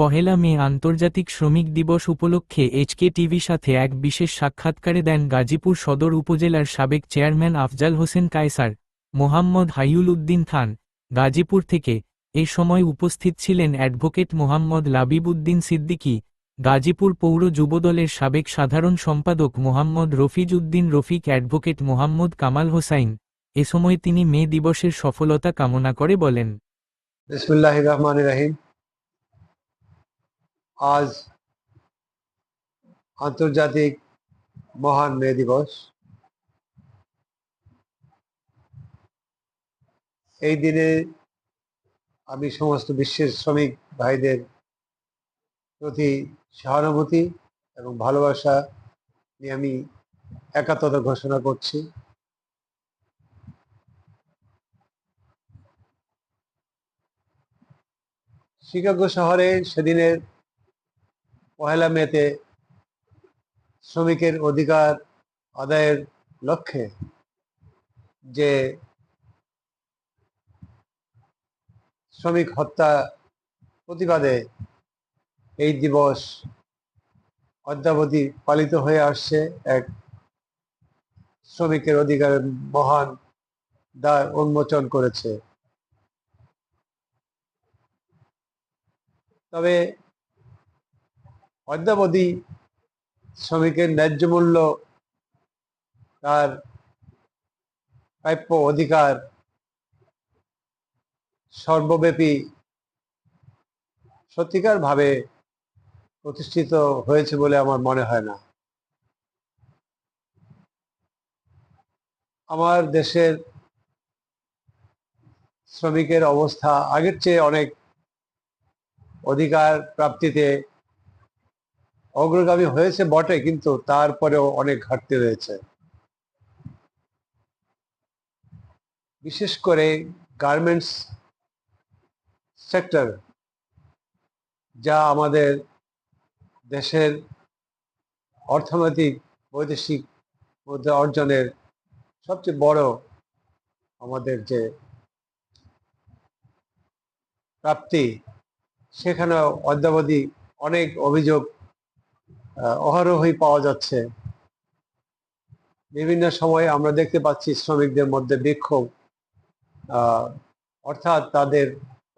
পহেলা মে আন্তর্জাতিক শ্রমিক দিবস উপলক্ষে এইচকে টিভি সাথে এক বিশেষ সাক্ষাৎকারে দেন গাজীপুর সদর উপজেলার সাবেক চেয়ারম্যান আফজাল হোসেন কায়সার। মোহাম্মদ হাইউল উদ্দিন খান, গাজীপুর থেকে। এ সময় উপস্থিত ছিলেন অ্যাডভোকেট মোহাম্মদ লাবিব উদ্দিন সিদ্দিকী, গাজীপুর পৌর যুবদলের সাবেক সাধারণ সম্পাদক মোহাম্মদ রফিজ উদ্দিন রফিক, অ্যাডভোকেট মোহাম্মদ কামাল হোসাইন। এ সময় তিনি মে দিবসের সফলতা কামনা করে বলেন, বিসমিল্লাহির রহমানির রহিম। আজ আন্তর্জাতিক মহান মে দিবস। এই দিনে আমি সমস্ত বিশ্বের শ্রমিক ভাইদের প্রতি সহানুভূতি এবং ভালোবাসা নিয়ে আমি একাত্মতা ঘোষণা করছি। শিকাগো শহরে সেদিনের পহেলা মেতে শ্রমিকের অধিকার আদায়ের লক্ষ্যে যে শ্রমিক হত্যা প্রতিবাদে এই দিবস অদ্যাবধি পালিত হয়ে আসছে। এক শ্রমিকের অধিকারের মহান দ্বার উন্মোচন করেছে। তবে অদ্যাবধি শ্রমিকের ন্যায্য মূল্য, তার প্রাপ্য অধিকার সর্বব্যাপী সত্যিকার ভাবে প্রতিষ্ঠিত হয়েছে বলে আমার মনে হয় না। আমার দেশের শ্রমিকের অবস্থা আগের চেয়ে অনেক অধিকার প্রাপ্তিতে অগ্রগামী হয়েছে বটে, কিন্তু তারপরেও অনেক ঘাটতি রয়েছে। বিশেষ করে গার্মেন্টস সেক্টর, যা আমাদের দেশের অর্থনৈতিক বৈদেশিক মুদ্রা অর্জনের সবচেয়ে বড় আমাদের যে প্রাপ্তি, সেখানে অদ্যাবধি অনেক অভিযোগ অহরহই পাওয়া যাচ্ছে। বিভিন্ন সময় আমরা দেখতে পাচ্ছি শ্রমিকদের মধ্যে বিক্ষোভ, অর্থাৎ তাদের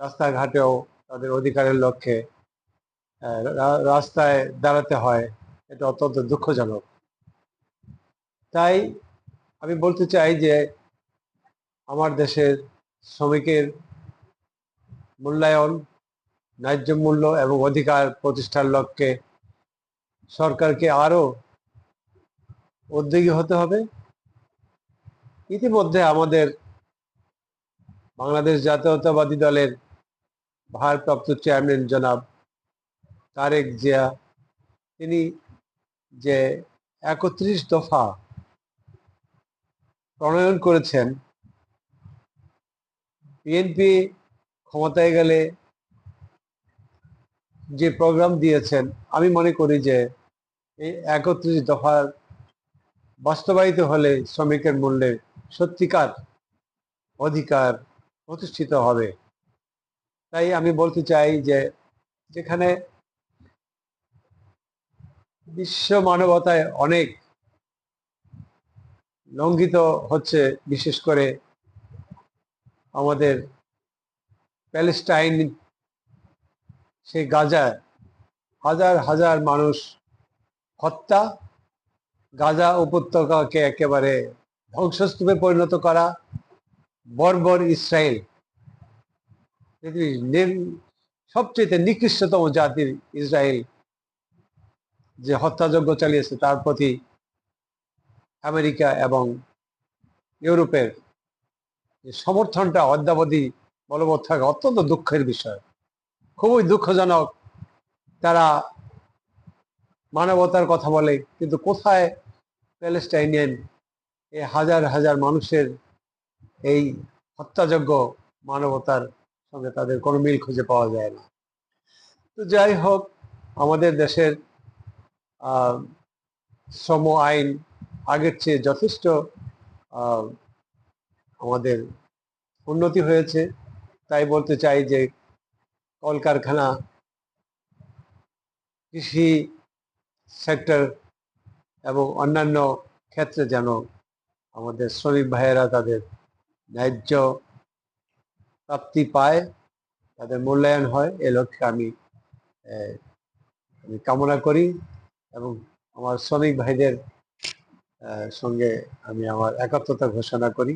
রাস্তাঘাটেও তাদের অধিকারের লক্ষ্যে রাস্তায় দাঁড়াতে হয়। এটা অত্যন্ত দুঃখজনক। তাই আমি বলতে চাই যে আমার দেশের শ্রমিকের মূল্যায়ন, ন্যায্য মূল্য এবং অধিকার প্রতিষ্ঠার লক্ষ্যে সরকারকে আরো উদ্যোগী হতে হবে। ইতিমধ্যে আমাদের বাংলাদেশ জাতীয়তাবাদী দলের ভারপ্রাপ্ত চেয়ারম্যান জনাব তারেক জিয়া, তিনি যে ৩১ দফা প্রণয়ন করেছেন, বিএনপি ক্ষমতায় গেলে যে প্রোগ্রাম দিয়েছেন, আমি মনে করি যে এই ৩১ দফার বাস্তবায়িত হলে শ্রমিকের মূল্যে সত্যিকার অধিকার প্রতিষ্ঠিত হবে। তাই আমি বলতে চাই যে যেখানে বিশ্ব মানবতায় অনেক লঙ্ঘিত হচ্ছে, বিশেষ করে আমাদের প্যালেস্টাইন, সেই গাজায় হাজার হাজার মানুষ হত্যা, গাজা উপত্যকাকে একেবারে ধ্বংসস্তূপে পরিণত করা, বর্বর ইসরায়েল, পৃথিবীর সবচেয়ে নিকৃষ্টতম জাতির ইসরায়েল যে হত্যাযজ্ঞ চালিয়েছে, তার প্রতি আমেরিকা এবং ইউরোপের সমর্থনটা অদ্যাবধি বলবৎ থাকা অত্যন্ত দুঃখের বিষয়, খুবই দুঃখজনক। তারা মানবতার কথা বলে, কিন্তু কোথায় প্যালেস্টাইনিয়ান এই হাজার হাজার মানুষের এই হত্যাযজ্ঞ, মানবতার সঙ্গে তাদের কোনো মিল খুঁজে পাওয়া যায় না। তো যাই হোক, আমাদের দেশের শ্রম আইন আগের চেয়ে যথেষ্ট আমাদের উন্নতি হয়েছে। তাই বলতে চাই যে কলকারখানা কৃষি সেক্টর এবং অন্যান্য ক্ষেত্রে যেন আমাদের শ্রমিক ভাইয়েরা তাদের ন্যায্য প্রাপ্তি পায়, তাদের মূল্যায়ন হয়, এ লক্ষ্যে আমি কামনা করি এবং আমার শ্রমিক ভাইদের সঙ্গে আমি আমার একাত্মতা ঘোষণা করি।